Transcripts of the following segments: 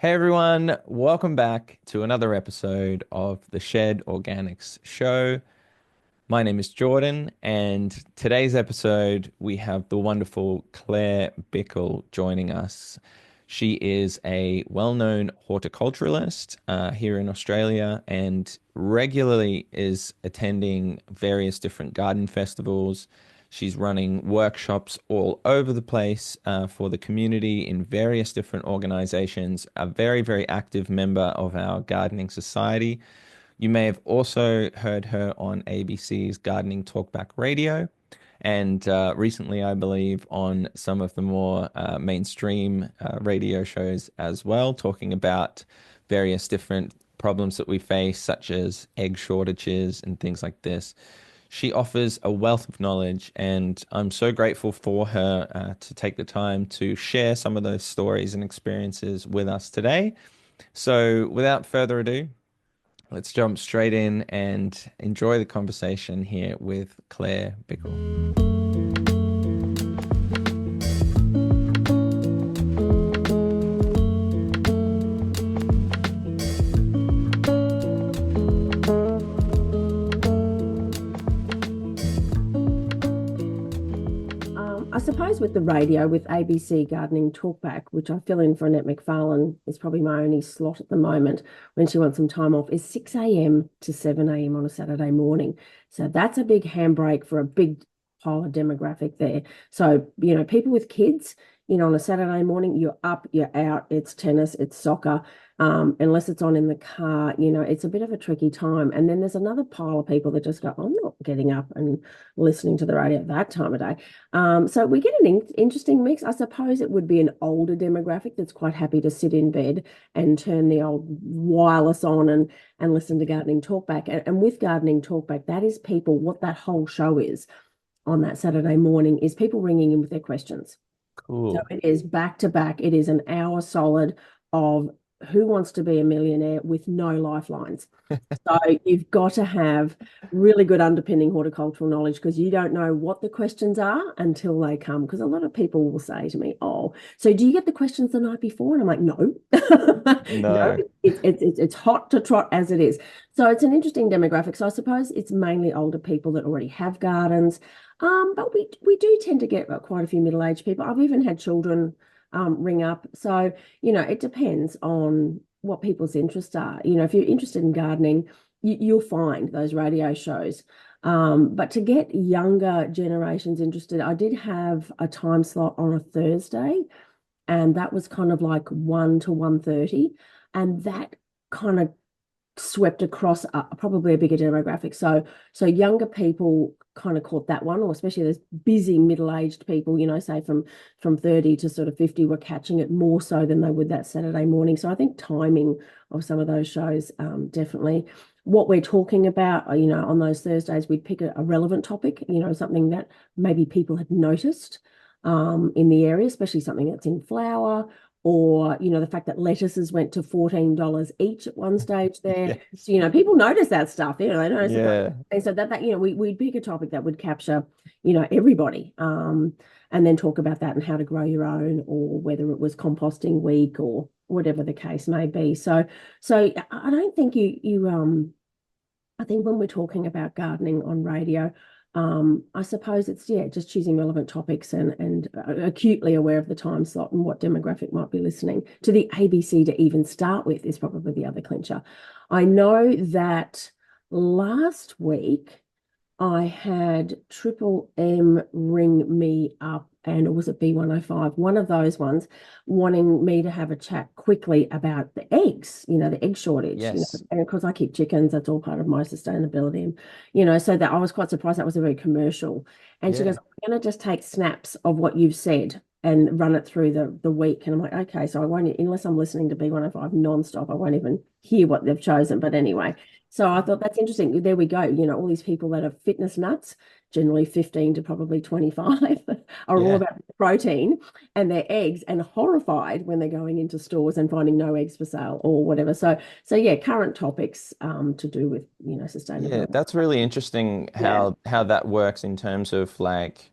Hey everyone, welcome back to another episode of the Shed Organics Show. My name is Jordan, and today's episode we have the wonderful Claire Bickle joining us. She is a well-known horticulturalist here in Australia and regularly is attending various different garden festivals. She's running workshops all over the place for the community in various different organizations, a very, very active member of our gardening society. You may have also heard her on ABC's Gardening Talkback Radio, and recently, I believe, on some of the more mainstream radio shows as well, talking about various different problems that we face, such as egg shortages and things like this. She offers a wealth of knowledge, and I'm so grateful for her to take the time to share some of those stories and experiences with us today. So, without further ado, let's jump straight in and enjoy the conversation here with Claire Bickle. I suppose with the radio, with ABC Gardening Talkback, which I fill in for Annette McFarlane, is probably my only slot at the moment when she wants some time off, is 6 a.m. to 7 a.m. on a Saturday morning. So that's a big handbrake for a big pile of demographic there. So, people with kids, on a Saturday morning, you're up, you're out, it's tennis, it's soccer. Unless it's on in the car, it's a bit of a tricky time. And then there's another pile of people that just go, I'm not getting up and listening to the radio at that time of day. So we get an interesting mix. I suppose it would be an older demographic that's quite happy to sit in bed and turn the old wireless on and listen to Gardening Talkback. And with Gardening Talkback, that is people, what that whole show is on that Saturday morning is people ringing in with their questions. So Cool. it is back to back. It is an hour solid of who wants to be a millionaire with no lifelines. So you've got to have really good underpinning horticultural knowledge because you don't know what the questions are until they come. Because a lot of people will say to me, "Oh, so do you get the questions the night before?" And I'm like, "No, no, No. it's hot to trot as it is." So it's an interesting demographic. So I suppose it's mainly older people that already have gardens, but we do tend to get quite a few middle-aged people. I've even had children ring up. So it depends on what people's interests are. If you're interested in gardening, you'll find those radio shows. But to get younger generations interested, I did have a time slot on a Thursday, and that was kind of like 1 to 1:30, and that kind of swept across probably a bigger demographic. So younger people kind of caught that one, or especially those busy middle-aged people, say from 30 to sort of 50 were catching it more so than they would that Saturday morning. So I think timing of some of those shows definitely. What we're talking about, on those Thursdays, we'd pick a relevant topic, something that maybe people had noticed in the area, especially something that's in flower, or the fact that lettuces went to $14 each at one stage there. Yes. So people notice that stuff, they notice the price. Yeah. And so that we'd pick a topic that would capture everybody, and then talk about that and how to grow your own, or whether it was composting week or whatever the case may be. So I don't think I think when we're talking about gardening on radio, I suppose it's just choosing relevant topics and acutely aware of the time slot and what demographic might be listening to the ABC to even start with is probably the other clincher. I know that last week I had Triple M ring me up, and it was a B105, one of those ones, wanting me to have a chat quickly about the eggs, the egg shortage, Yes. and because I keep chickens, that's all part of my sustainability. And, so that I was quite surprised that was a very commercial. And she Yeah. goes, I'm going to just take snaps of what you've said and run it through the week. And I'm like, okay, so I won't, unless I'm listening to B105 nonstop, I won't even hear what they've chosen. But anyway, so I thought that's interesting. There we go. All these people that are fitness nuts, generally 15 to probably 25, are all Yeah. about protein and their eggs, and horrified when they're going into stores and finding no eggs for sale or whatever. So yeah, current topics to do with Yeah. sustainability. That's really interesting Yeah. how that works in terms of like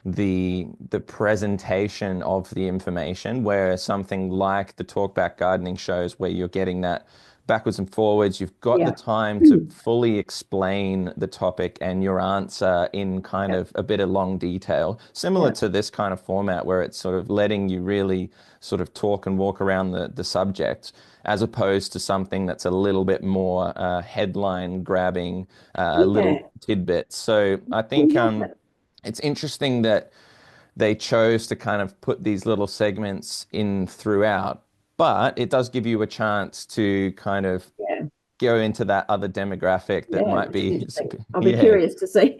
the presentation of the information, where something like the talkback gardening shows where you're getting that backwards and forwards, you've got the Yeah. time to fully explain the topic and your answer in kind Yeah. of a bit of long detail, similar Yeah. to this kind of format where it's sort of letting you really sort of talk and walk around the subject, as opposed to something that's a little bit more headline grabbing, little Yeah. tidbits. So I Well, think yeah. it's interesting that they chose to kind of put these little segments in throughout, but it does give you a chance to kind of Yeah. go into that other demographic that Yeah, might which is be, interesting. I'll be yeah, curious to see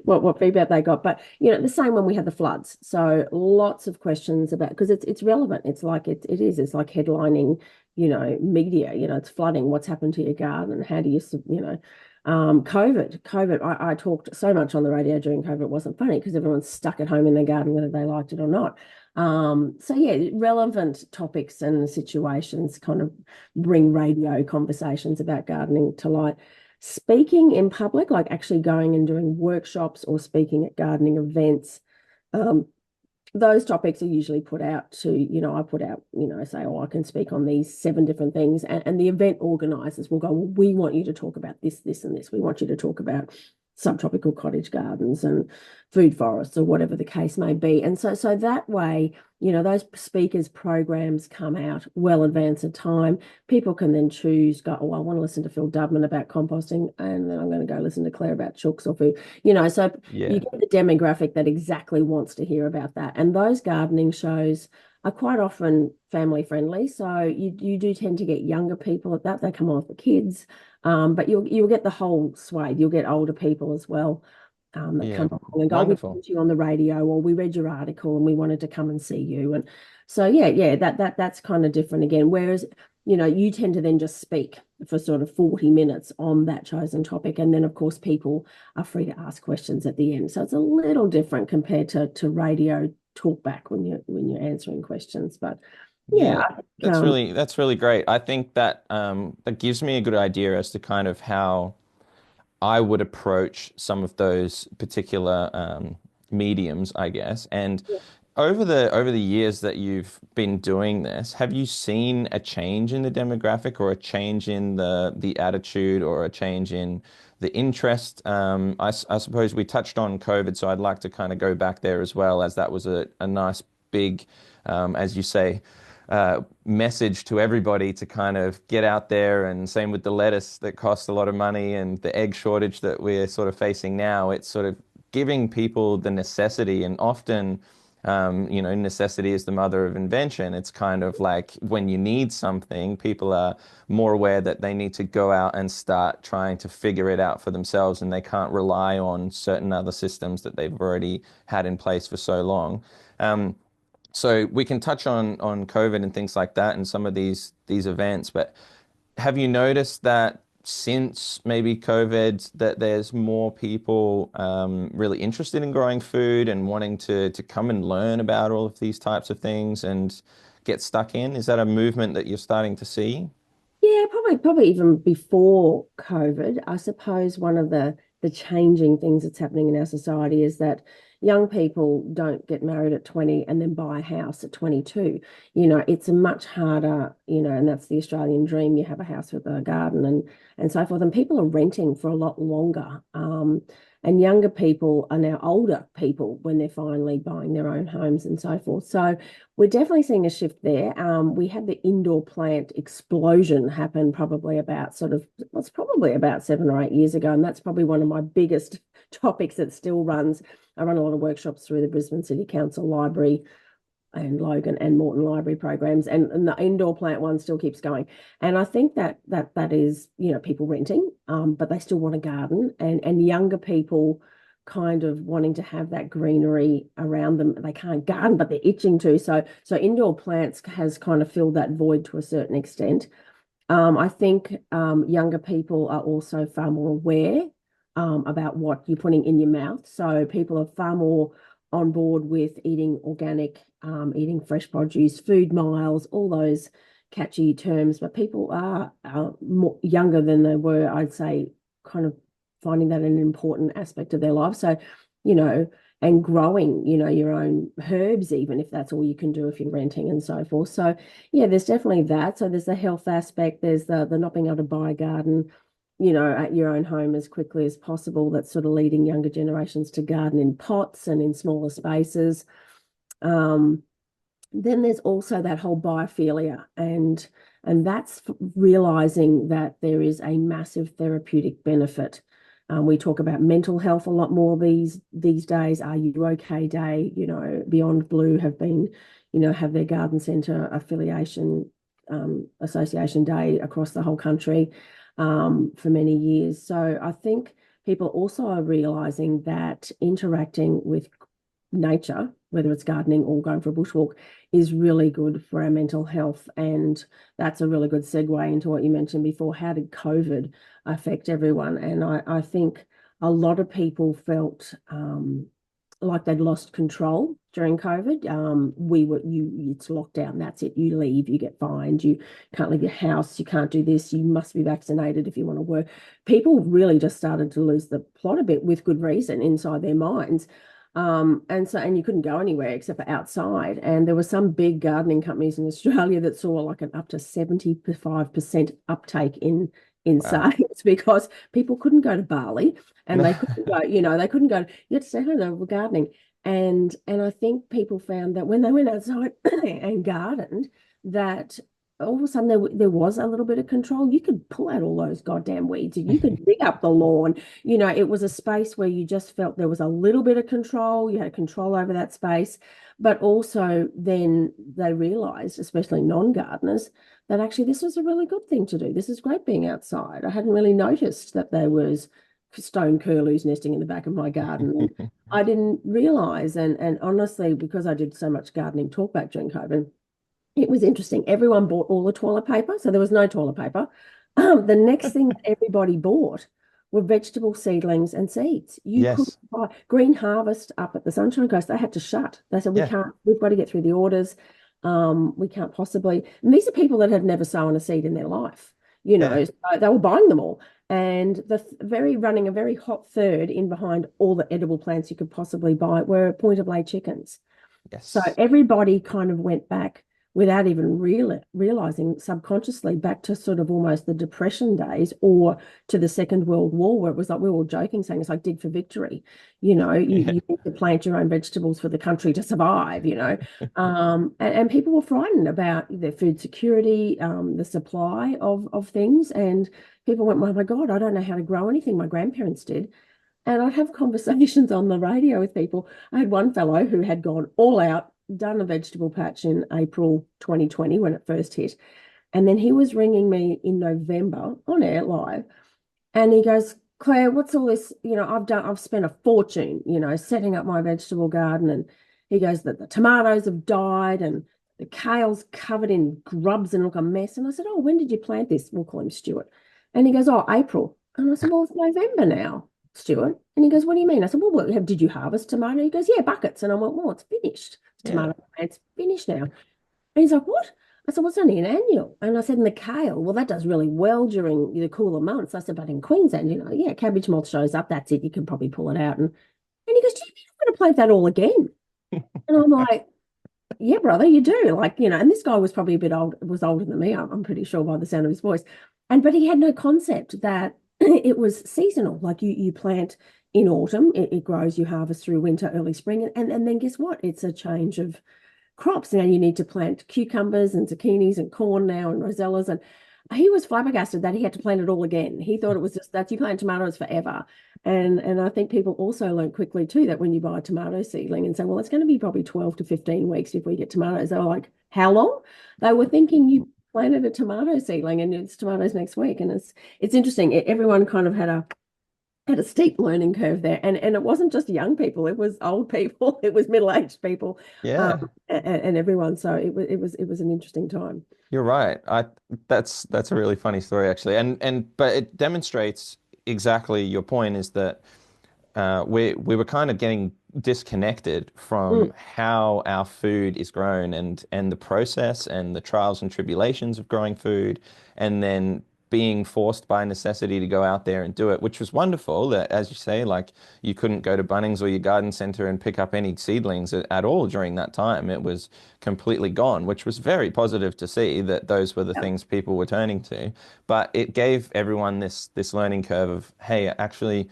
what feedback they got. But the same when we had the floods. So lots of questions about because it's relevant. It's like it's like headlining, media. It's flooding. What's happened to your garden? How do COVID. I talked so much on the radio during COVID. It wasn't funny because everyone's stuck at home in their garden, whether they liked it or not. So yeah, relevant topics and situations kind of bring radio conversations about gardening to light. Speaking in public, like actually going and doing workshops or speaking at gardening events, um, those topics are usually put out to, I put out, say, oh, I can speak on these 7 different things. And the event organizers will go, well, we want you to talk about this, this, and this. We want you to talk about subtropical cottage gardens and food forests or whatever the case may be. And so that way, those speakers programs come out well advanced of time. People can then choose, go, oh, I want to listen to Phil Dubman about composting, and then I'm going to go listen to Claire about chooks or food, so you yeah, get the demographic that exactly wants to hear about that. And those gardening shows are quite often family friendly. So you do tend to get younger people at that. They come on with the kids. But you'll get the whole swathe. You'll get older people as well, that yeah, come along and go, oh, we wonderful. listened to you on the radio, or we read your article and we wanted to come and see you. And so yeah, that's kind of different again. Whereas, you tend to then just speak for sort of 40 minutes on that chosen topic. And then of course people are free to ask questions at the end. So it's a little different compared to radio talkback when you're answering questions. But yeah, Yeah, I think, that's really great. I think that that gives me a good idea as to kind of how I would approach some of those particular mediums, I guess. And over the years that you've been doing this, have you seen a change in the demographic or a change in the attitude or a change in the interest? I suppose we touched on COVID, so I'd like to kind of go back there as well, as that was a nice big, as you say, message to everybody to kind of get out there. And same with the lettuce that costs a lot of money and the egg shortage that we're sort of facing now. It's sort of giving people the necessity, and often, necessity is the mother of invention. It's kind of like when you need something, people are more aware that they need to go out and start trying to figure it out for themselves, and they can't rely on certain other systems that they've already had in place for so long. So we can touch on COVID and things like that and some of these events, but have you noticed that since maybe COVID that there's more people really interested in growing food and wanting to come and learn about all of these types of things and get stuck in? Is that a movement that you're starting to see? yeah, probably even before COVID. I suppose one of the changing things that's happening in our society is that young people don't get married at 20 and then buy a house at 22. It's much harder, and that's the Australian dream. You have a house with a garden and so forth. And people are renting for a lot longer. And younger people are now older people when they're finally buying their own homes and so forth. So we're definitely seeing a shift there. We had the indoor plant explosion happen probably about it's probably about 7 or 8 years ago. And that's probably one of my biggest topics that still runs. I run a lot of workshops through the Brisbane City Council Library and Logan and Moreton Library programs, and the indoor plant one still keeps going. And I think that is, people renting, but they still want a garden, and younger people kind of wanting to have that greenery around them. They can't garden, but they're itching to. So indoor plants has kind of filled that void to a certain extent. I think younger people are also far more aware about what you're putting in your mouth. So people are far more on board with eating organic, eating fresh produce, food miles, all those catchy terms. But people are more younger than they were, I'd say, kind of finding that an important aspect of their life. So, you know, and growing, your own herbs, even if that's all you can do if you're renting and so forth. So yeah, there's definitely that. So there's the health aspect, there's the not being able to buy a garden, at your own home as quickly as possible. That's sort of leading younger generations to garden in pots and in smaller spaces. Um, then there's also that whole biophilia, and that's realizing that there is a massive therapeutic benefit. We talk about mental health a lot more these days. Are You OK Day? Beyond Blue have been, have their garden centre affiliation, association day across the whole country, for many years. So I think people also are realizing that interacting with nature, whether it's gardening or going for a bushwalk, is really good for our mental health. And that's a really good segue into what you mentioned before. How did COVID affect everyone? And I think a lot of people felt like they'd lost control during COVID. It's lockdown, that's it. You leave, you get fined, you can't leave your house, you can't do this, you must be vaccinated if you want to work. People really just started to lose the plot a bit, with good reason inside their minds. And you couldn't go anywhere except for outside. And there were some big gardening companies in Australia that saw like an up to 75% uptake in Wow. sales because people couldn't go to Bali, and they couldn't go, they couldn't go, you had to stay home, they were gardening. And I think people found that when they went outside and gardened, that all of a sudden there was a little bit of control. You could pull out all those goddamn weeds. You could dig up the lawn. It was a space where you just felt there was a little bit of control. You had control over that space. But also then they realized, especially non-gardeners, that actually this was a really good thing to do. This is great being outside. I hadn't really noticed that there was stone curlews nesting in the back of my garden. And I didn't realize. And honestly, because I did so much gardening talk back during COVID, it was interesting. Everyone bought all the toilet paper, so there was no toilet paper. The next thing that everybody bought were vegetable seedlings and seeds. You couldn't Yes. buy Green Harvest up at the Sunshine Coast. They had to shut. They said, we Yeah. can't, we've got to get through the orders. We can't possibly. And these are people that had never sown a seed in their life, Yeah. so they were buying them all. And the very running a very hot third in behind all the edible plants you could possibly buy were point of lay chickens. So Yes. everybody kind of went back without even realizing subconsciously back to sort of almost the Depression days, or to the Second World War, where it was like we were all joking, saying it's like dig for victory. Yeah. You need to plant your own vegetables for the country to survive. And people were frightened about their food security, the supply of things. And people went, oh my God, I don't know how to grow anything. My grandparents did. And I'd have conversations on the radio with people. I had one fellow who had gone all out, done a vegetable patch in April 2020 when it first hit. And then he was ringing me in November on air live. And he goes, Claire, what's all this? I've spent a fortune, setting up my vegetable garden. And he goes that the tomatoes have died and the kale's covered in grubs and look a mess. And I said, oh, when did you plant this? We'll call him Stuart. And he goes, oh, April. And I said, well, it's November now, Stuart. And he goes, what do you mean? I said, well, did you harvest tomato? He goes, yeah, buckets. And I went, well, it's finished. Yeah. Tomato plant's finished now. And he's like, what? I said, well, it's only an annual. And I said, and the kale, well, that does really well during the cooler months. I said, but in Queensland, yeah, cabbage moth shows up. That's it. You can probably pull it out. And he goes, do you mean I'm going to plant that all again? And I'm like, yeah, brother, you do. Like, and this guy was probably a bit old, was older than me, I'm pretty sure by the sound of his voice. But he had no concept that it was seasonal. Like you plant in autumn, it grows, you harvest through winter, early spring. And then guess what? It's a change of crops. Now you need to plant cucumbers and zucchinis and corn now and rosellas. And he was flabbergasted that he had to plant it all again. He thought it was just that you plant tomatoes forever. And I think people also learn quickly too that when you buy a tomato seedling and say, well, it's going to be probably 12 to 15 weeks if we get tomatoes, they're like, how long? They were thinking you planted a tomato seedling and it's tomatoes next week. And it's interesting. Everyone kind of had a steep learning curve there. And it wasn't just young people, it was old people, it was middle-aged people, Yeah. and everyone. So it was an interesting time. You're right. That's a really funny story actually. But it demonstrates exactly your point is that we were kind of getting disconnected Mm, from how our food is grown and the process and the trials and tribulations of growing food, and then being forced by necessity to go out there and do it, which was wonderful. That, as you say, like you couldn't go to Bunnings or your garden center and pick up any seedlings at all during that time. It was completely gone, which was very positive to see that those were the Yeah. things people were turning to. But it gave everyone this learning curve of, hey, actually,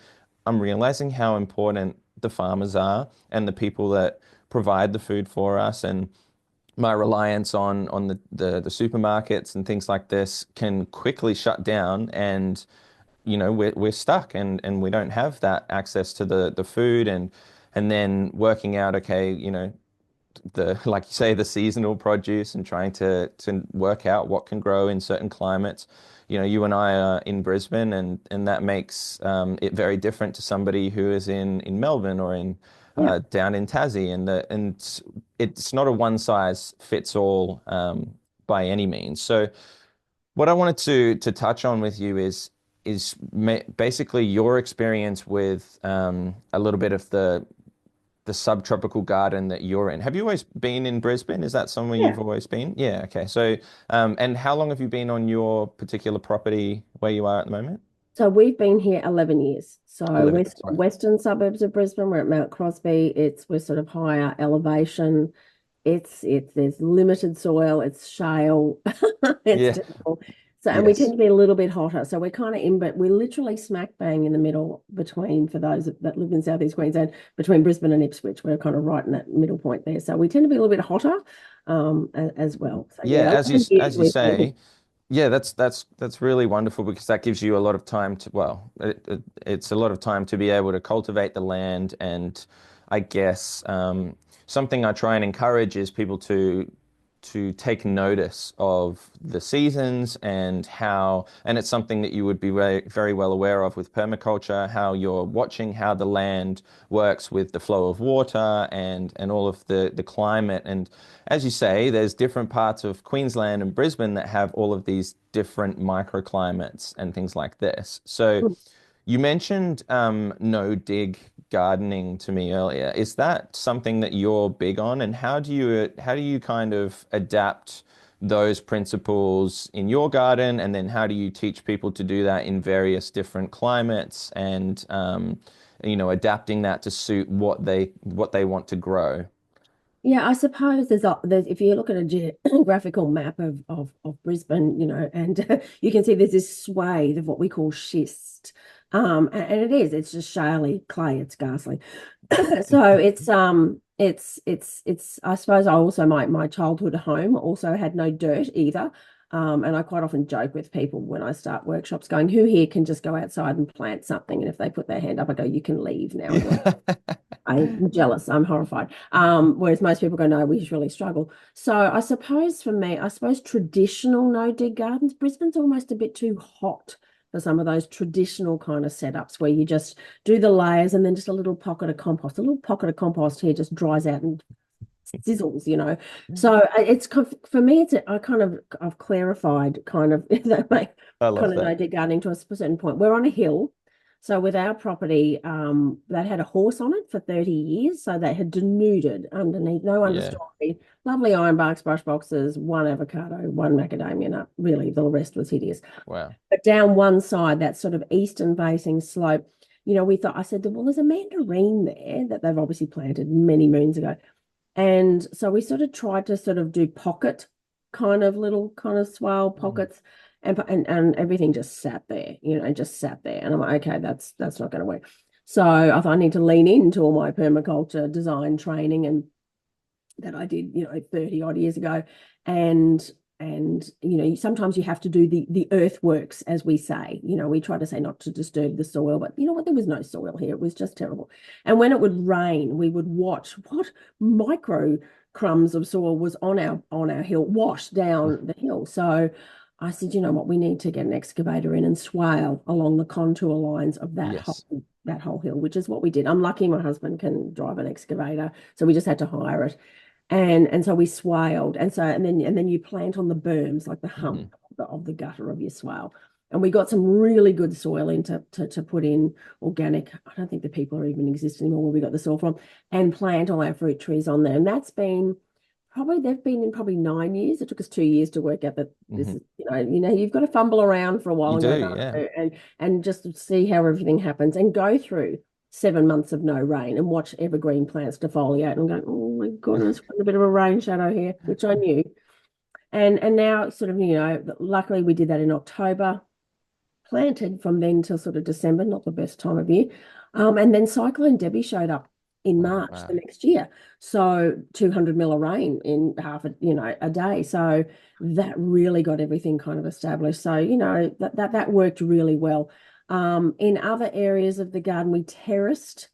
I'm realizing how important the farmers are and the people that provide the food for us, and my reliance on the supermarkets and things like this can quickly shut down, and we're stuck, and we don't have that access to the food, and then working out, okay, the, like you say, the seasonal produce, and trying to work out what can grow in certain climates. You and I are in Brisbane, and that makes it very different to somebody who is in Melbourne or in Yeah. down in Tassie, and it's not a one size fits all by any means. So what I wanted to touch on with you is basically your experience with a little bit of the subtropical garden that you're in. Have you always been in Brisbane? Is that somewhere Yeah. you've always been? Yeah, okay. So, and how long have you been on your particular property where you are at the moment? So we've been here 11 years. So 11 years, right? western suburbs of Brisbane, we're at Mount Crosby. We're sort of higher elevation. It's there's limited soil, it's shale, it's Yeah, difficult. So and we tend yes. to be a little bit hotter. So we're kind of in, but we're literally smack bang in the middle between, for those that live in Southeast Queensland, between Brisbane and Ipswich. We're kind of right in that middle point there. So we tend to be a little bit hotter as well. So Yeah, yeah, 11 years as you we've been here. say, yeah, that's really wonderful because that gives you a lot of time to, well, it's a lot of time to be able to cultivate the land, and I guess something I try and encourage is people to take notice of the seasons and how, and it's something that you would be very, very well aware of with permaculture, how you're watching how the land works with the flow of water and all of the climate. And as you say, there's different parts of Queensland and Brisbane that have all of these different microclimates and things like this. So you mentioned no dig gardening to me earlier. Is that something that you're big on, and how do you kind of adapt those principles in your garden, and then how do you teach people to do that in various different climates, and adapting that to suit what they want to grow? Yeah, I suppose there's if you look at a geographical map of Brisbane, and you can see there's this swathe of what we call schist. And it's just shaly clay, it's ghastly. So it's I suppose I also my childhood home also had no dirt either. And I quite often joke with people when I start workshops going, who here can just go outside and plant something? And if they put their hand up, I go, you can leave now. Yeah. I'm jealous. I'm horrified. Whereas most people go, no, we really struggle. So I suppose for me, I suppose traditional no dig gardens, Brisbane's almost a bit too hot for some of those traditional kind of setups where you just do the layers and then just a little pocket of compost. A little pocket of compost here just dries out and sizzles. So it's for me, I've clarified kind of that make I kind love of no that. dig gardening to a certain point. We're on a hill. So with our property, that had a horse on it for 30 years. So they had denuded underneath, no Yeah. understory, lovely ironbarks, brush boxes, one avocado, one macadamia nut. Really, the rest was hideous. Wow. But down one side, that sort of eastern facing slope, we thought, I said, well, there's a mandarin there that they've obviously planted many moons ago. And so we sort of tried to sort of do pocket kind of little kind of swale pockets, and everything just sat there, just sat there. And I'm like, okay, that's not going to work. So I thought I need to lean into all my permaculture design training and that I did, 30 odd years ago. And sometimes you have to do the earthworks, as we say. We try to say not to disturb the soil, but you know what? There was no soil here. It was just terrible. And when it would rain, we would watch what micro crumbs of soil was on our hill, washed down the hill. So I said, you know what? We need to get an excavator in and swale along the contour lines of Yes. that whole hill, which is what we did. I'm lucky my husband can drive an excavator, so we just had to hire it. And so we swaled, and then you plant on the berms, like the Mhm. hump of the gutter of your swale. And we got some really good soil in to put in organic. I don't think the people are even exist anymore where we got the soil from, and plant all our fruit trees on there. And that's been probably they've been in probably 9 years. It took us 2 years to work out that this Hmm. is, you've got to fumble around for a while You and do, go, no, yeah. and just see how everything happens and go through 7 months of no rain and watch evergreen plants defoliate and go, oh my goodness, we're in a bit of a rain shadow here, which I knew. And now sort of, luckily we did that in October, planted from then till sort of December, not the best time of year. And then Cyclone Debbie showed up in Oh, March the wow. next year. So 200 mil of rain in a day. So that really got everything kind of established. So, that worked really well. In other areas of the garden, we terraced.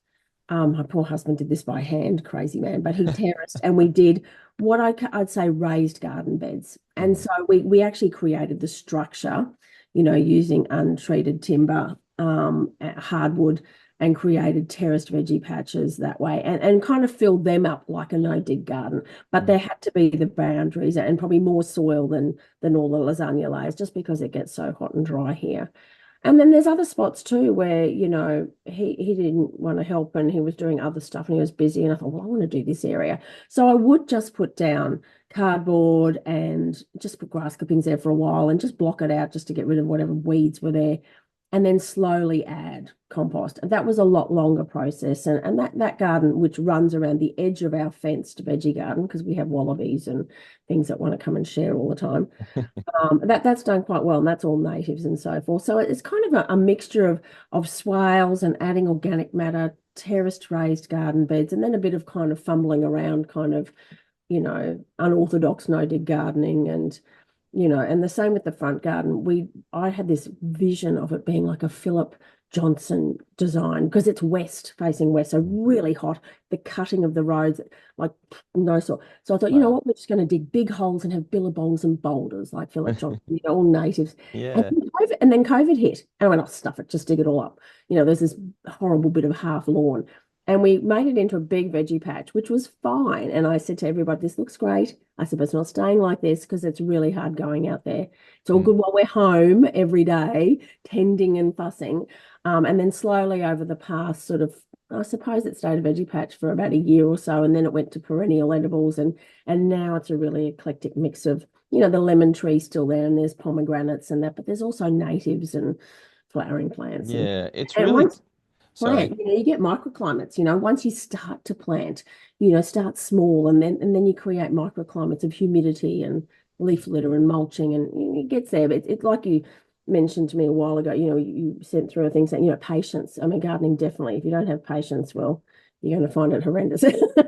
My poor husband did this by hand, crazy man, but he terraced and we did what I'd say raised garden beds. And Mm. so we actually created the structure, using untreated timber, hardwood, and created terraced veggie patches that way and kind of filled them up like a no-dig garden. But Mm. there had to be the boundaries and probably more soil than all the lasagna layers, just because it gets so hot and dry here. And then there's other spots too where, he didn't want to help and he was doing other stuff and he was busy. And I thought, well, I want to do this area. So I would just put down cardboard and just put grass clippings there for a while and just block it out just to get rid of whatever weeds were there. And then slowly add compost. And that was a lot longer process. And that garden, which runs around the edge of our fenced veggie garden, because we have wallabies and things that want to come and share all the time, that's done quite well, and that's all natives and so forth. So it's kind of a mixture of swales and adding organic matter, terraced raised garden beds, and then a bit of kind of fumbling around, kind of, unorthodox no-dig gardening, and the same with the front garden. I had this vision of it being like a Philip Johnson design because it's west, facing west, so really hot. The cutting of the roads, like no sort. So I thought, you know Wow. what, we're just going to dig big holes and have billabongs and boulders like Philip Johnson, all natives. And Yeah. then COVID hit, and I went, oh, stuff it, just dig it all up. There's this horrible bit of half lawn. And we made it into a big veggie patch, which was fine. And I said to everybody, this looks great. I said, but it's not staying like this because it's really hard going out there. It's all Mm. good while we're home every day, tending and fussing. And then slowly over the past sort of, I suppose it stayed a veggie patch for about a year or so, and then it went to perennial edibles, and now it's a really eclectic mix of, the lemon tree still there, and there's pomegranates and that, but there's also natives and flowering plants. And Yeah. It's and really, once sorry. plant, you get microclimates, once you start to plant, start small and then you create microclimates of humidity and leaf litter and mulching, and it gets there. But it's like you mentioned to me a while ago, you sent through a thing saying, patience. I mean, gardening, definitely. If you don't have patience, well, you're going to find it horrendous.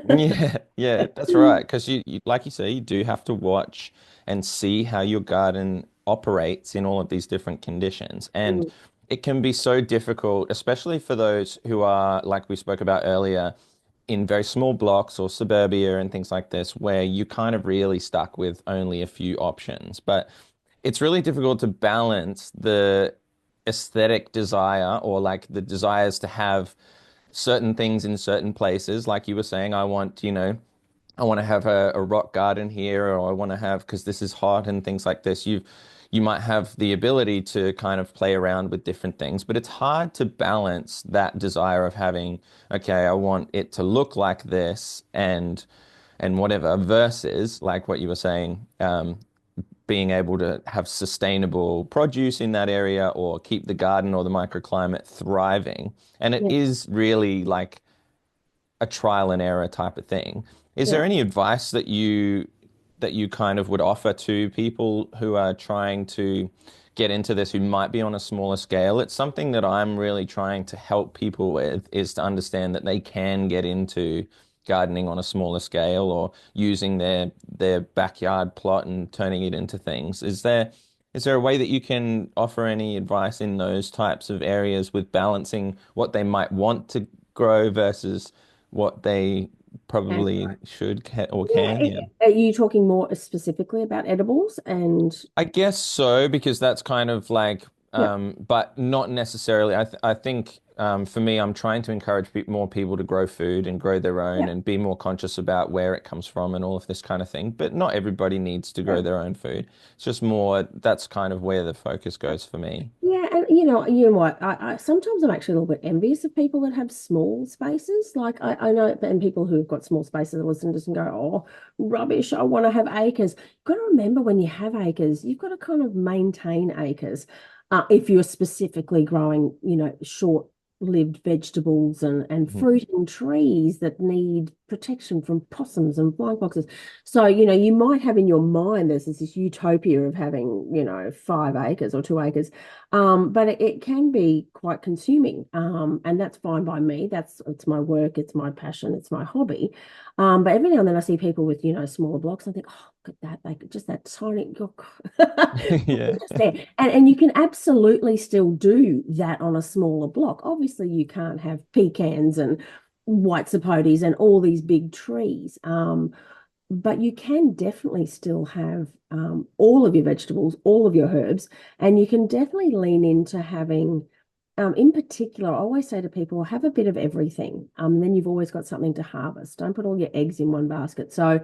Yeah, yeah, that's right. Because like you say, you do have to watch and see how your garden operates in all of these different conditions. And Mm, it can be so difficult, especially for those who are, like we spoke about earlier, in very small blocks or suburbia and things like this, where you kind of really stuck with only a few options. But it's really difficult to balance the aesthetic desire or like the desires to have certain things in certain places. Like you were saying, I want to have a rock garden here, or I want to have, because this is hot and things like this. You might have the ability to kind of play around with different things, but it's hard to balance that desire of having, okay, I want it to look like this and whatever, versus like what you were saying, being able to have sustainable produce in that area or keep the garden or the microclimate thriving. And it yeah, is really like a trial and error type of thing. Is there yeah. any advice that you kind of would offer to people who are trying to get into this who might be on a smaller scale? It's something that I'm really trying to help people with is to understand that they can get into gardening on a smaller scale or using their backyard plot and turning it into things. Is there a way that you can offer any advice in those types of areas with balancing what they might want to grow versus what they And probably should or yeah, can. Yeah. are you talking more specifically about edibles and I guess so, because that's kind of like, yeah, but not necessarily. I think for me, I'm trying to encourage more people to grow food and grow their own yeah, and be more conscious about where it comes from and all of this kind of thing. But not everybody needs to yeah. grow their own food. It's just more, that's kind of where the focus goes for me. Yeah, And you know what? I sometimes I'm actually a little bit envious of people that have small spaces. Like I know, and people who've got small spaces listen to this and go, "Oh, rubbish! I want to have acres." You've got to remember when you have acres, you've got to kind of maintain acres. If you're specifically growing, short-lived vegetables and Mhm. fruiting trees that need protection from possums and flying foxes. So, you might have in your mind there's this utopia of having, 5 acres or 2 acres, but it can be quite consuming, and that's fine by me. It's my work, it's my passion, it's my hobby. But every now and then I see people with, smaller blocks. I think, oh, look at that, like just that tiny, Yeah. just there. And you can absolutely still do that on a smaller block. Obviously, you can't have pecans and white sapotes and all these big trees. But you can definitely still have all of your vegetables, all of your herbs, and you can definitely lean into having, in particular, I always say to people, have a bit of everything. Then you've always got something to harvest. Don't put all your eggs in one basket. So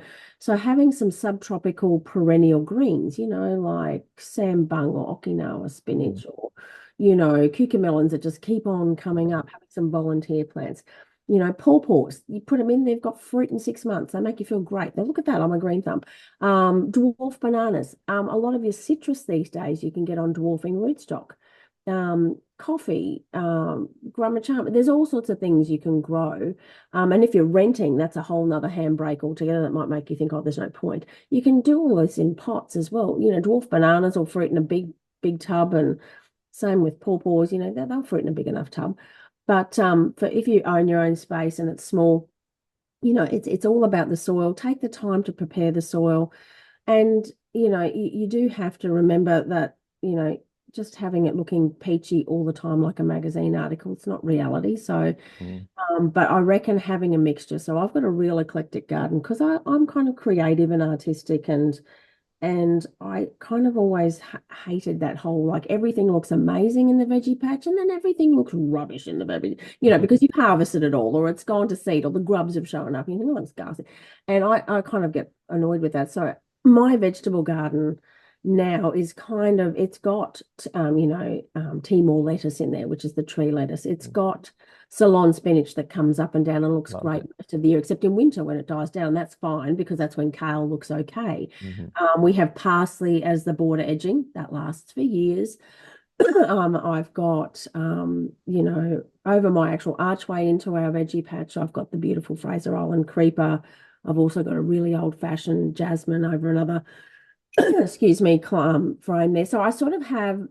having some subtropical perennial greens, like sambung or Okinawa Mhm. spinach or, cucamelons that just keep on coming up, having some volunteer plants. Pawpaws, you put them in, they've got fruit in 6 months. They make you feel great. Now look at that, I'm a green thumb. Dwarf bananas. A lot of your citrus these days you can get on dwarfing rootstock. Coffee, grama There's all sorts of things you can grow. And if you're renting, that's a whole nother handbrake altogether that might make you think, oh, there's no point. You can do all this in pots as well. Dwarf bananas will fruit in a big, big tub, and same with pawpaws, they'll fruit in a big enough tub. But for if you own your own space and it's small, it's all about the soil. Take the time to prepare the soil. And, you do have to remember that, just having it looking peachy all the time like a magazine article, it's not reality. So, Mhm. but I reckon having a mixture. So I've got a real eclectic garden because I'm kind of creative and artistic, and I kind of always hated that whole, like, everything looks amazing in the veggie patch and then everything looks rubbish in the veggie, because you've harvested it all or it's gone to seed or the grubs have shown up. You think, oh, it's ghastly. And I kind of get annoyed with that. So my vegetable garden now is kind of, it's got, Timor lettuce in there, which is the tree lettuce. It's got Ceylon spinach that comes up and down and looks Love great it. most of the year, except in winter when it dies down. That's fine because that's when kale looks okay. Mhm. We have parsley as the border edging that lasts for years. I've got, over my actual archway into our veggie patch, I've got the beautiful Fraser Island creeper. I've also got a really old-fashioned jasmine over another, excuse me, frame there. So I sort of have,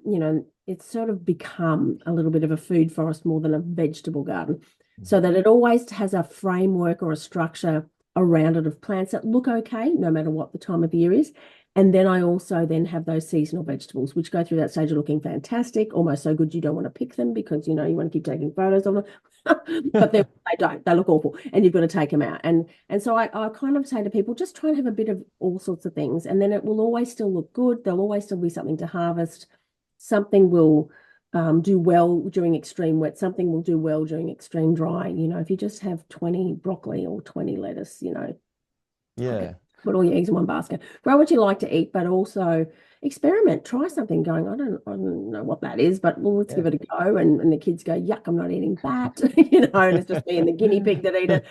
it's sort of become a little bit of a food forest more than a vegetable garden, so that it always has a framework or a structure around it of plants that look okay, no matter what the time of year is. And then I also then have those seasonal vegetables, which go through that stage of looking fantastic, almost so good you don't want to pick them because, you want to keep taking photos of them. But they don't. They look awful, and you've got to take them out. And so I kind of say to people, just try and have a bit of all sorts of things, and then it will always still look good. There'll always still be something to harvest. Something will do well during extreme wet. Something will do well during extreme dry. If you just have 20 broccoli or 20 lettuce, okay, Yeah. put all your eggs in one basket. Grow what you like to eat, but also experiment. Try something. Going, I don't know what that is, but well, let's Yeah. give it a go. And the kids go, yuck, I'm not eating that. And it's just me and the guinea pig that eat it.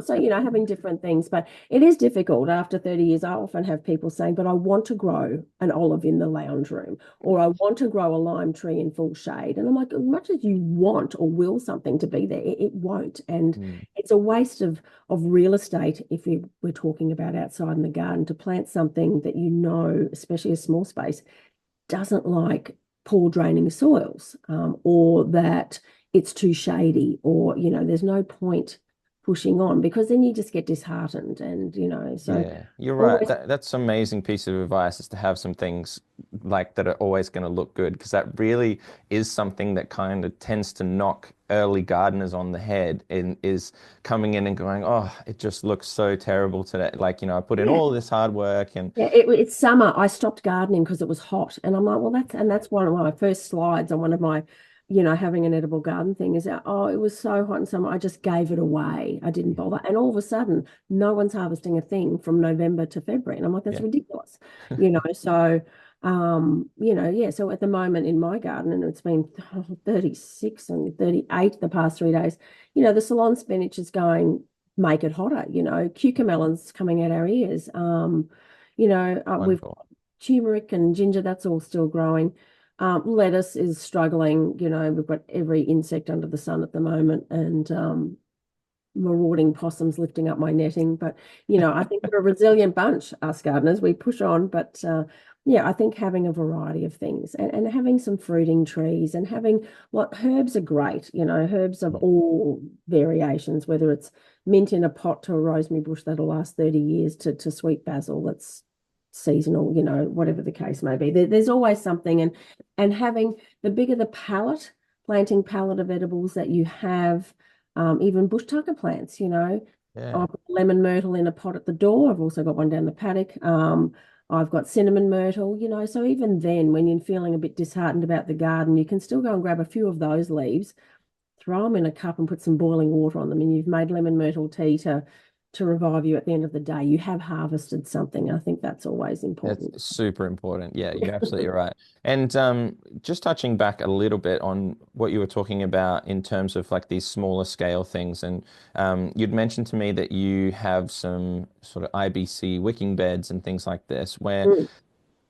So having different things, but it is difficult. After 30 years, I often have people saying, but I want to grow an olive in the lounge room, or I want to grow a lime tree in full shade. And I'm like, as much as you want or will something to be there, it won't. And Mm. it's a waste of real estate if we're talking about outside in the garden to plant something that, especially a small space, doesn't like poor draining soils, or that it's too shady, or there's no point pushing on because then you just get disheartened. And so Yeah, you're right. always. That's an amazing piece of advice is to have some things like that are always going to look good because that really is something that kind of tends to knock early gardeners on the head and is coming in and going, oh, it just looks so terrible today. Like, I put in Yeah. all this hard work and Yeah, it's summer. I stopped gardening because it was hot, and I'm like, well, that's one of my first slides on one of my, having an edible garden thing is that, oh, it was so hot in summer. I just gave it away. I didn't bother, and all of a sudden, no one's harvesting a thing from November to February, and I'm like, that's yeah. ridiculous. So Yeah, so at the moment in my garden, and it's been 36 and 38 the past 3 days, the salon spinach is going, make it hotter, cucamelons coming out our ears. We've Wonderful. got turmeric and ginger, that's all still growing. Lettuce is struggling, we've got every insect under the sun at the moment, and marauding possums lifting up my netting. But, I think we're a resilient bunch, us gardeners. We push on. But yeah, I think having a variety of things, and having some fruiting trees, and having what herbs are great, herbs of all variations, whether it's mint in a pot to a rosemary bush that'll last 30 years to sweet basil that's seasonal, whatever the case may be. There's always something. And having the bigger the palette, planting palette of edibles that you have, even bush tucker plants, Yeah. I've got lemon myrtle in a pot at the door. I've also got one down the paddock. I've got cinnamon myrtle, so even then, when you're feeling a bit disheartened about the garden, you can still go and grab a few of those leaves, throw them in a cup and put some boiling water on them, and you've made lemon myrtle tea to revive you at the end of the day. You have harvested something. I think that's always It's important. super important. Yeah, you're absolutely right. And just touching back a little bit on what you were talking about in terms of like these smaller scale things, and you'd mentioned to me that you have some sort of IBC wicking beds and things like this, where Mm.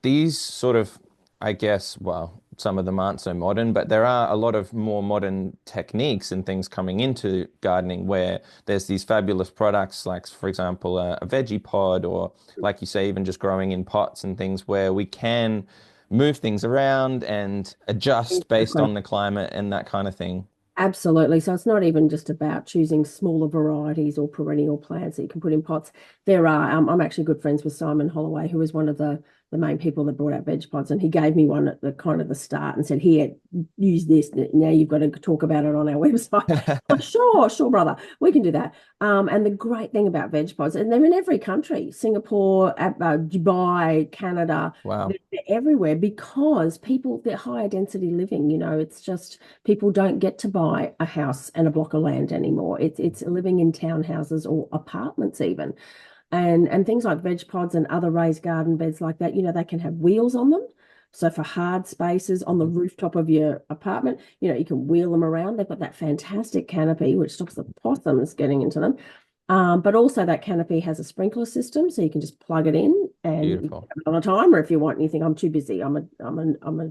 these sort of, I guess, well, some of them aren't so modern, but there are a lot of more modern techniques and things coming into gardening where there's these fabulous products, like, for example, a veggie pod, or like you say, even just growing in pots and things where we can move things around and adjust based Exactly. on the climate and that kind of thing. Absolutely. So it's not even just about choosing smaller varieties or perennial plants that you can put in pots. There are, I'm actually good friends with Simon Holloway, who was one of the main people that brought out veg pods, and he gave me one at the kind of the start and said, "Here, use this. Now you've got to talk about it on our website." Like, sure, sure, brother, we can do that. And the great thing about veg pods, and they're in every country, Singapore, Dubai, Canada, Wow. they're everywhere because people, they're higher density living, it's just people don't get to buy a house and a block of land anymore. It's living in townhouses or apartments even. And things like veg pods and other raised garden beds like that, they can have wheels on them. So for hard spaces on the Mhm. rooftop of your apartment, you can wheel them around. They've got that fantastic canopy which stops the possums getting into them. But also that canopy has a sprinkler system, so you can just plug it in and you Beautiful. have it on a timer if you want. And you think, I'm too busy. I'm a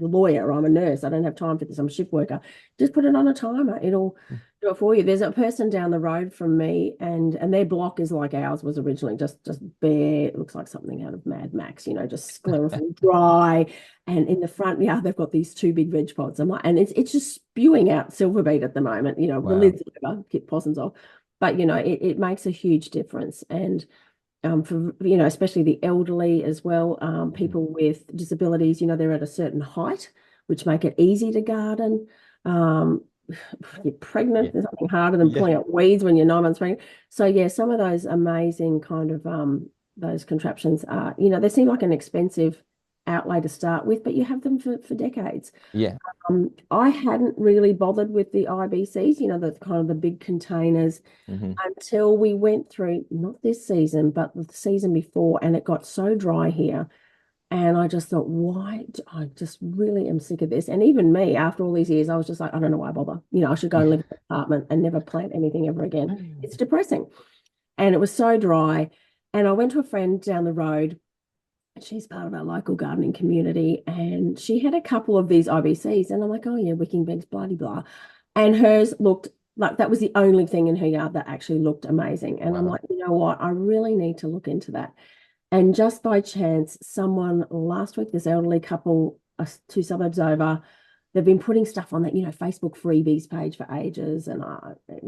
lawyer. I'm a nurse. I don't have time for this. I'm a shift worker. Just put it on a timer. It'll do it for you. There's a person down the road from me, and their block is like ours was originally, just bare. It looks like something out of Mad Max. Just sclerophyll dry. And in the front, yeah, they've got these two big veg pods. I'm like, and it's just spewing out silver beet at the moment. The Wow. lids over, keep possums off. But it makes a huge difference. And for especially the elderly as well, Mhm. people with disabilities, they're at a certain height, which make it easy to garden. If you're Yeah. pregnant, there's nothing harder than Yeah. pulling out weeds when you're 9 months pregnant. So yeah, some of those amazing kind of those contraptions are, they seem like an expensive outlay to start with, but you have them for decades. Yeah. I hadn't really bothered with the IBCs, the kind of the big containers, Hmm. until we went through, not this season, but the season before, and it got so dry here. And I just thought, why? I just really am sick of this. And even me, after all these years, I was just like, I don't know why I bother. I should go and live in an apartment and never plant anything ever again. It's depressing. And it was so dry. And I went to a friend down the road. She's part of our local gardening community, and she had a couple of these IBCs. And I'm like, oh, yeah, wicking bags, blah, blah. And hers looked like that was the only thing in her yard that actually looked amazing. And I'm Wow. like, you know what? I really need to look into that. And just by chance, someone last week, this elderly couple, 2 suburbs over, they've been putting stuff on that, Facebook freebies page for ages. And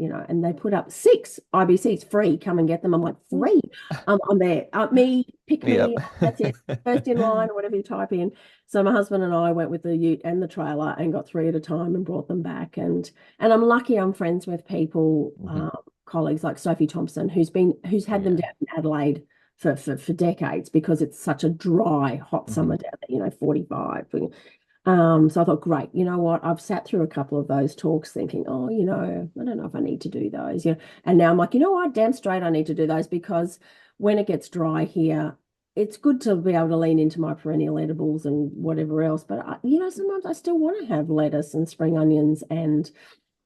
and they put up 6 IBCs free, come and get them. I'm like, free. I'm there. Me, pick Yep. me. That's it. First in line, or whatever you type in. So my husband and I went with the ute and the trailer and got 3 at a time and brought them back. And I'm lucky I'm friends with people, Hmm. colleagues like Sophie Thompson, who's Oh had them yeah. down in Adelaide for decades because it's such a dry, hot Hmm. summer down there, 45. So I thought, great, you know what? I've sat through a couple of those talks thinking, oh, I don't know if I need to do those, And now I'm like, you know what? Damn straight I need to do those because when it gets dry here, it's good to be able to lean into my perennial edibles and whatever else. But sometimes I still want to have lettuce and spring onions and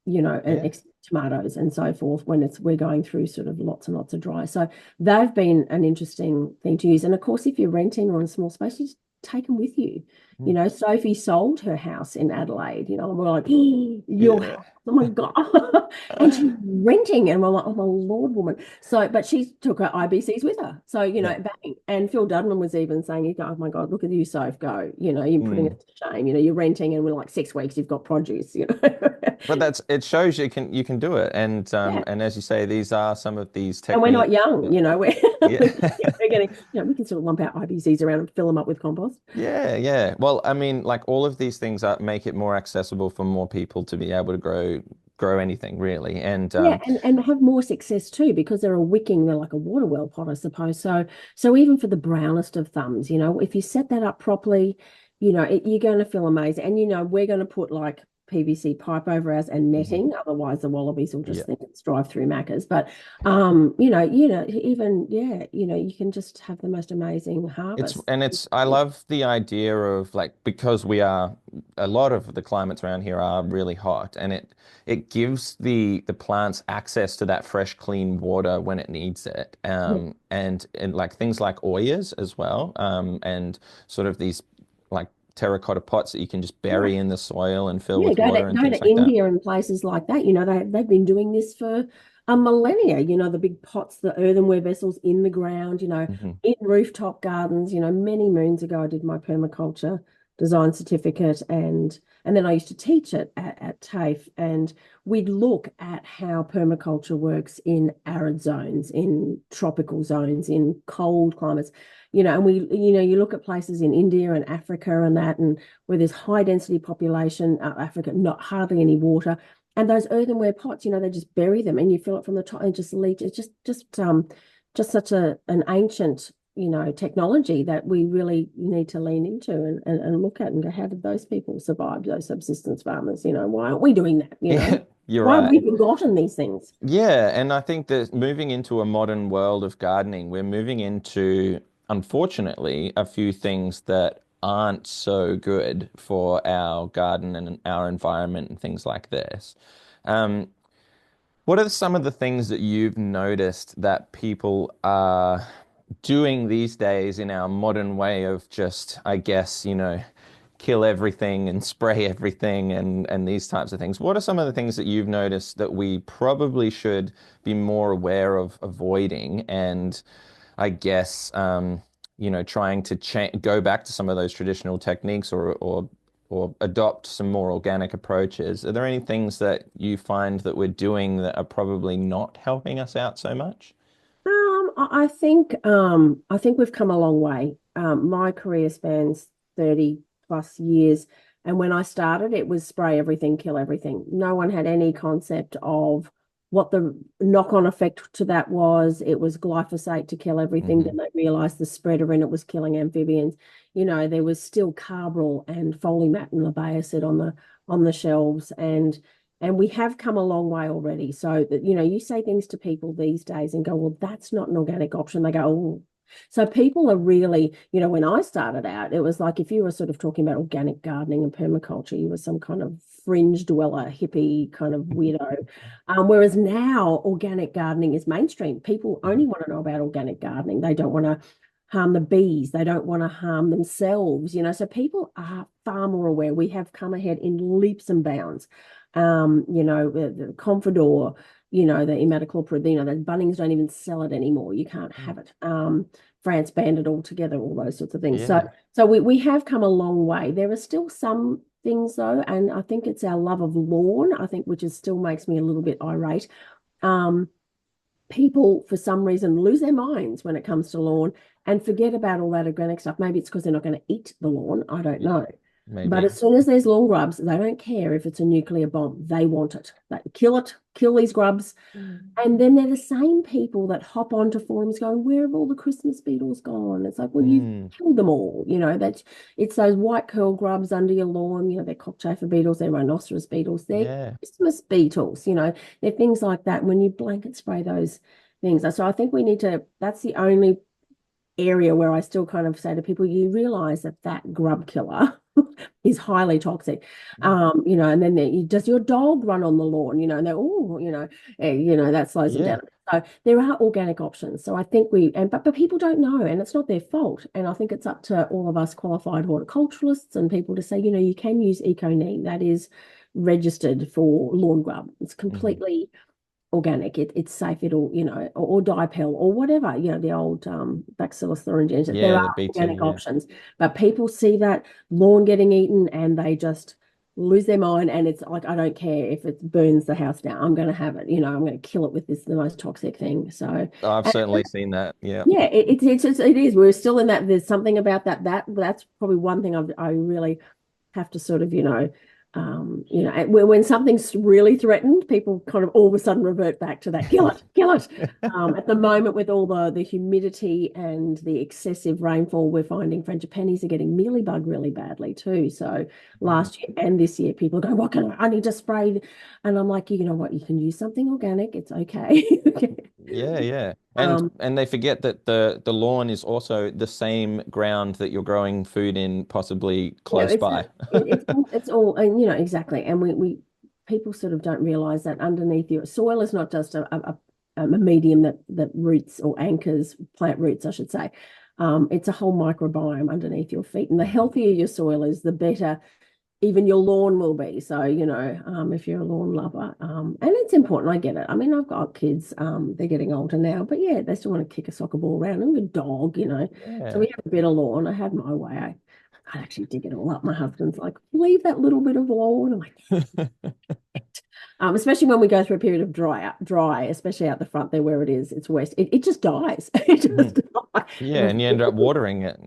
Yeah. tomatoes and so forth when we're going through sort of lots and lots of dry. So they've been an interesting thing to use. And of course, if you're renting or in a small space, you just take them with you. Mm. Sophie sold her house in Adelaide, and we're like, your Yeah. house, oh my God. And she's renting, and we're like, oh my Lord, woman. So, but she took her IBCs with her. So, Yeah. bang. And Phil Dudman was even saying, oh my God, look at you, Soph, go. You're putting Mm. it to shame. You're renting, and we're like 6 weeks, you've got produce. But it shows you can do it. Yeah. And as you say, these are some of these And we're not techniques. young, we're, Yeah. we're getting, we can sort of lump our IBCs around and fill them up with compost. Yeah, yeah. Well, I mean, like all of these things make it more accessible for more people to be able to grow anything really. And Yeah, and have more success too, because they're like a water well pot, I suppose. So even for the brownest of thumbs, if you set that up properly, you're going to feel amazing. And we're going to put like PVC pipe over ours and Mhm. netting, otherwise the wallabies will just Yeah. think it's drive-through macas. But even yeah, you can just have the most amazing It's harvest. and it's I love the idea of like because a lot of the climates around here are really hot and it gives the plants access to that fresh clean water when it needs it Yeah, and like things like oyas as well and sort of these like terracotta pots that you can just yeah. bury in the soil and fill Yeah, with water and go things to like that. India and places like that. They've been doing this for a millennia. The big pots, the earthenware vessels in the ground. Hmm. In rooftop gardens. Many moons ago, I did my permaculture design certificate, and then I used to teach it at TAFE, and we'd look at how permaculture works in arid zones, in tropical zones, in cold climates. And you look at places in India and Africa and that, and where there's high density population, Africa, not hardly any water. And those earthenware pots, they just bury them and you fill it from the top and just leach. It's just such an ancient, technology that we really need to lean into and look at and go, how did those people survive, those subsistence farmers? Why aren't we doing that? Yeah, you're Why have right. we forgotten these things? Yeah, and I think that moving into a modern world of gardening, we're moving into, unfortunately, a few things that aren't so good for our garden and our environment and things like this. Um, what are some of the things that you've noticed that people are doing these days in our modern way of just, I guess, kill everything and spray everything and these types of things? What are some of the things that you've noticed that we probably should be more aware of avoiding and I guess trying to go back to some of those traditional techniques or adopt some more organic approaches. Are there any things that you find that we're doing that are probably not helping us out so much? I think we've come a long way. My career spans 30 plus years. And when I started, it was spray everything, kill everything. No one had any concept of what the knock-on effect to that was. It was glyphosate to kill everything. Hmm. Then they realized the spreader in it was killing amphibians. There was still carbaryl and folimat and labeacid on the shelves. And we have come a long way already. So that, you say things to people these days and go, well, that's not an organic option. They go, oh. So people are really, when I started out, it was like if you were sort of talking about organic gardening and permaculture, you were some kind of fringe dweller, hippie kind of weirdo. Whereas now organic gardening is mainstream. People only want to know about organic gardening. They don't want to harm the bees. They don't want to harm themselves, So people are far more aware. We have come ahead in leaps and bounds. The Confidor, the imidacloprid, the Bunnings don't even sell it anymore. You can't have it. France banned it altogether, all those sorts of things. So, Yeah. so we have come a long way. There are still some things though, and I think it's our love of lawn, I think, which is still makes me a little bit irate. Um, People for some reason lose their minds when it comes to lawn and forget about all that organic stuff. Maybe it's because they're not going to eat the lawn. I don't Yeah, know. But maybe. as soon as there's lawn grubs, they don't care if it's a nuclear bomb. They want it. They kill it, kill these grubs. And then they're the same people that hop onto forums going, where have all the Christmas beetles gone? It's like, well, you've Mm, killed them all. It's those white curl grubs under your lawn. They're cockchafer beetles, they're rhinoceros beetles, they're yeah. Christmas beetles. They're things like that. When you blanket spray those things, so I think we need to. That's the only area where I still kind of say to people, you realize that that grub killer is highly toxic. And then does your dog run on the lawn? And they're, oh, that slows them Yeah. down. So there are organic options. So I think but people don't know, and it's not their fault. And I think it's up to all of us qualified horticulturalists and people to say, you can use eco neem. That is registered for lawn grub. It's Hmm. completely organic. It's safe. It'll, or dipel or whatever, the old Bacillus thuringiensis. There Yeah, the are BT, organic yeah. options, but people see that lawn getting eaten and they just lose their mind. And it's like, I don't care if it burns the house down. I'm going to have it. I'm going to kill it with the most toxic thing. So, I've and certainly seen that. Yeah. yeah, it is. We're still in that. There's something about that's probably one thing I really have to sort of, and when something's really threatened, people kind of all of a sudden revert back to that, kill it, kill it. At the moment, with all the humidity and the excessive rainfall, we're finding frangipanis are getting mealybug really badly too. So last year and this year, people go, what can I need to spray? And I'm like, you know what, you can use something organic. It's okay. Yeah, yeah. And Um, and they forget that the lawn is also the same ground that you're growing food in, possibly Yeah, close by. it's all, and exactly. And we people sort of don't realize that underneath your soil is not just a medium that roots or anchors plant roots, I should say. It's a whole microbiome underneath your feet, and the healthier your soil is, the better even your lawn will be. So, if you're a lawn lover, and it's important, I get it. I mean, I've got kids, they're getting older now, but yeah, they still want to kick a soccer ball around and a dog. So Yeah. we have a bit of lawn. I have my way. I'd actually dig it all up. My husband's like, leave that little bit of lawn. I'm like, especially when we go through a period of dry, especially out the front there where it is, it's west. It just dies. It just Mhm. dies. And Yeah, it's and you like, end up watering it.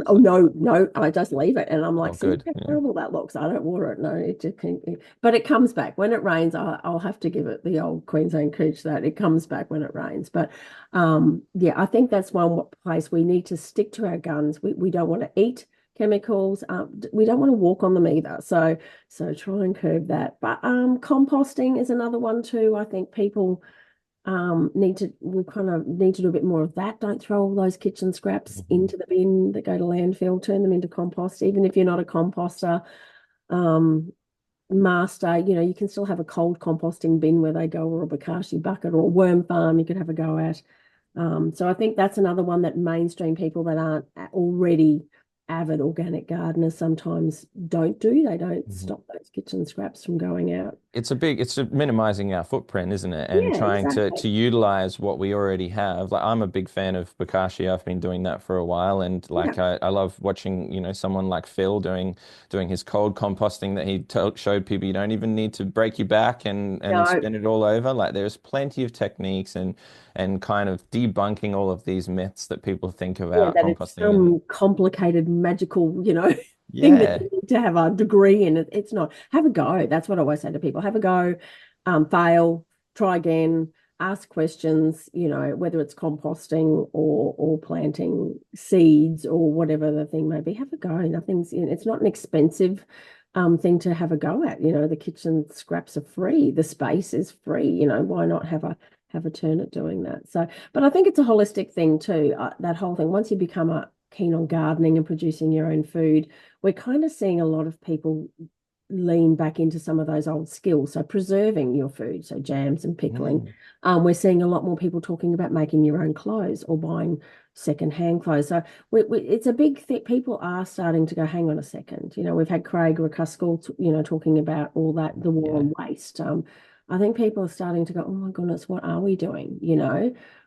oh So, no, no, I just leave it. And I'm oh, like, see good. how Yeah. terrible that looks. I don't water it. No, it just can, but it comes back. When it rains, I'll have to give it the old Queensland cooch that it comes back when it rains. But yeah, I think that's one place we need to stick to our guns. We don't want to eat chemicals. We don't want to walk on them either. So try and curb that. But composting is another one too. I think people we kind of need to do a bit more of that. Don't throw all those kitchen scraps Mhm. into the bin that go to landfill. Turn them into compost. Even if you're not a composter master, you can still have a cold composting bin where they go, or a bokashi bucket, or a worm farm you could have a go at. So I think that's another one that mainstream people that aren't already avid organic gardeners sometimes don't do. They don't Mhm. stop those kitchen scraps from going out. It's minimizing our footprint, isn't it? And Yeah, trying to exactly. utilize what we already have. Like I'm a big fan of Bokashi. I've been doing that for a while, and Yeah. like I love watching, someone like Phil doing his cold composting that he to showed people you don't even need to break your back and No, spin it all over. Like there's plenty of techniques and kind of debunking all of these myths that people think yeah, about that it's composting and some complicated magical, thing that yeah. you need to have a degree in. It's not. Have a go. That's what I always say to people. Have a go, fail, try again, ask questions, whether it's composting or planting seeds or whatever the thing may be. Have a go. It's not an expensive thing to have a go at. The kitchen scraps are free. The space is free. Why not have a turn at doing that? So, but I think it's a holistic thing too. That whole thing. Once you become keen on gardening and producing your own food, we're kind of seeing a lot of people lean back into some of those old skills. So preserving your food, so jams and pickling. Mm. We're seeing a lot more people talking about making your own clothes or buying second-hand clothes. So it's a big thing. People are starting to go, hang on a second. We've had Craig McCuskell, talking about all that, the war Yeah. on waste. I think people are starting to go, oh my goodness, what are we doing?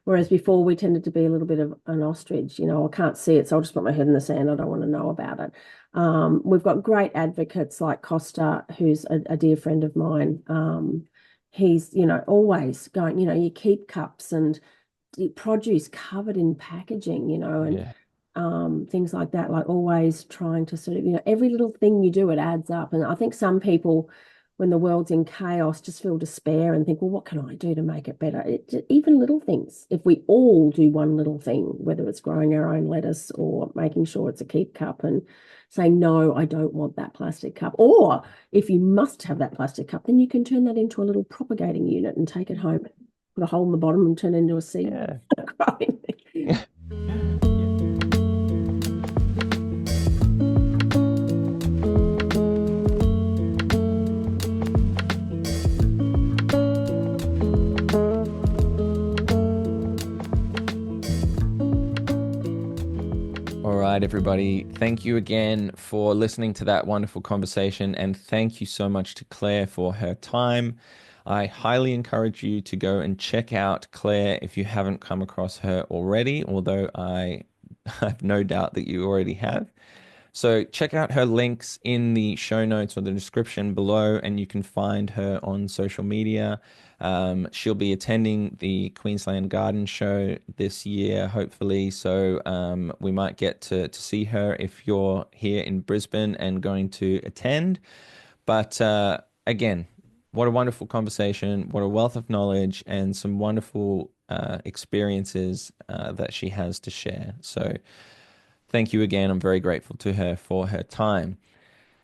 Whereas before we tended to be a little bit of an ostrich, I can't see it, so I'll just put my head in the sand. I don't want to know about it. We've got great advocates like Costa, who's a dear friend of mine. He's, always going, you keep cups and produce covered in packaging, and Yeah. things like that, like always trying to sort of, every little thing you do, it adds up. And I think some people, when the world's in chaos, just feel despair and think, well, what can I do to make it better? Even little things. If we all do one little thing, whether it's growing our own lettuce or making sure it's a keep cup and saying, no, I don't want that plastic cup. Or if you must have that plastic cup, then you can turn that into a little propagating unit and take it home, put a hole in the bottom and turn it into a seed Yeah. growing thing. Yeah. right, everybody. Thank you again for listening to that wonderful conversation. And thank you so much to Claire for her time. I highly encourage you to go and check out Claire if you haven't come across her already, although I have no doubt that you already have. So check out her links in the show notes or the description below, and you can find her on social media. She'll be attending the Queensland Garden Show this year, hopefully. So we might get to see her if you're here in Brisbane and going to attend. But again, what a wonderful conversation, what a wealth of knowledge, and some wonderful experiences that she has to share. So thank you again. I'm very grateful to her for her time.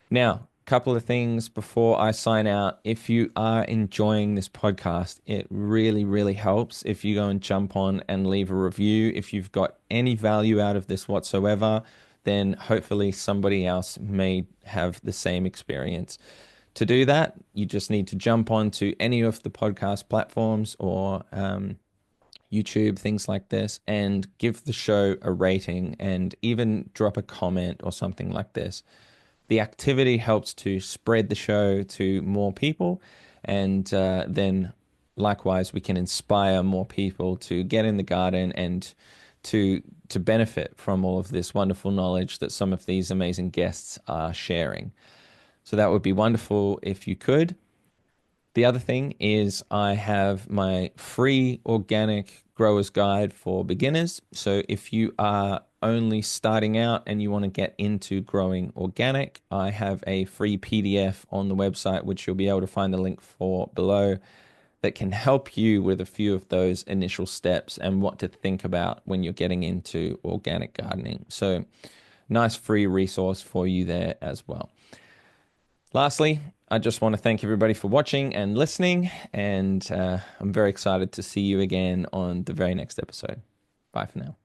Now, a couple of things before I sign out. If you are enjoying this podcast, it really, really helps if you go and jump on and leave a review. If you've got any value out of this whatsoever, then hopefully somebody else may have the same experience. To do that, you just need to jump onto any of the podcast platforms or YouTube, things like this, and give the show a rating and even drop a comment or something like this. The activity helps to spread the show to more people, and then likewise we can inspire more people to get in the garden and to benefit from all of this wonderful knowledge that some of these amazing guests are sharing. So that would be wonderful if you could. The other thing is I have my free organic growers guide for beginners. So if you are only starting out and you want to get into growing organic, I have a free PDF on the website, which you'll be able to find the link for below, that can help you with a few of those initial steps and what to think about when you're getting into organic gardening. So nice free resource for you there as well. Lastly, I just want to thank everybody for watching and listening, and I'm very excited to see you again on the very next episode. Bye for now.